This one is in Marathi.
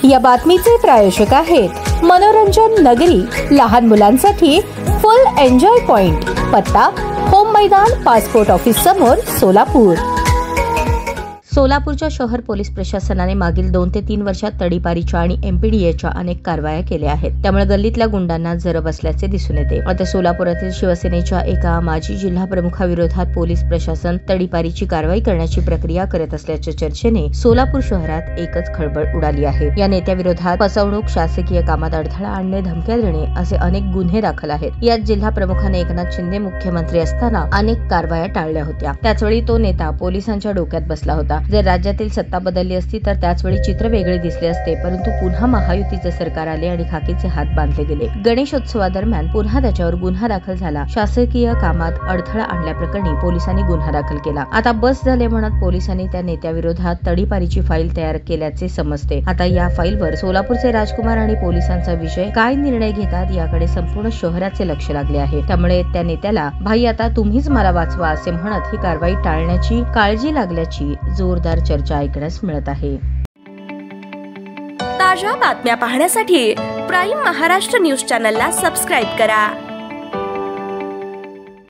या बातमीचे प्रायोजक आहेत मनोरंजन नगरी, लहान मुलांसाठी फुल एन्जॉय पॉइंट, पत्ता होम मैदान, पासपोर्ट ऑफिस समोर, सोलापूर. सोलापूरच्या शहर पोलीस प्रशासनाने मागील 2 ते 3 वर्षात तडीपारीच्या आणि एमपीडीएच्या अनेक कारवाया केल्या आहेत. त्यामुळे गल्लीतल्या गुंडांना जर बसल्याचे दिसून येते. आता सोलापुरातील शिवसेनेच्या एका माजी जिल्हा प्रमुखाविरोधात पोलीस प्रशासन तडीपारीची कारवाई करण्याची प्रक्रिया करत असल्याच्या चर्चेने सोलापूर शहरात एकच खळबळ उडाली आहे. या नेत्याविरोधात फसवणूक, शासकीय कामात अडथळा आणणे, धमक्या देणे असे अनेक गुन्हे दाखल आहेत. यात जिल्हा प्रमुखाने एकनाथ शिंदे मुख्यमंत्री असताना अनेक कारवाया टाळल्या होत्या. त्याचवेळी तो नेता पोलिसांच्या डोक्यात बसला होता. जर राज्यातील सत्ता बदलली असती तर त्याचवेळी चित्र वेगळे दिसले असते, परंतु पुन्हा महायुतीचे सरकार आले आणि खाकीचे हात बांधले गेले. गणेशोत्सवादरम्यान पुन्हा त्याच्यावर गुन्हा दाखल झाला. शासकीय कामात अडथळा आणल्याप्रकरणी पोलिसांनी गुन्हा दाखल केला. आता बस झाले म्हणत पोलिसांनी त्या नेत्याविरोधात तडीपारीची फाईल तयार केल्याचे समजते. आता या फाईलवर सोलापूरचे राजकुमार आणि पोलिसांचा विजय काय निर्णय घेतात याकडे संपूर्ण शहराचे लक्ष लागले आहे. त्यामुळे त्या नेत्याला भाई आता तुम्हीच मला वाचवा असे म्हणत ही कारवाई टाळण्याची काळजी लागल्याची जोरदार चर्चा ऐकण्यास मिळत आहे. ताज्या बातम्या पाहण्यासाठी प्राईम महाराष्ट्र न्यूज चॅनलला सबस्क्राईब करा.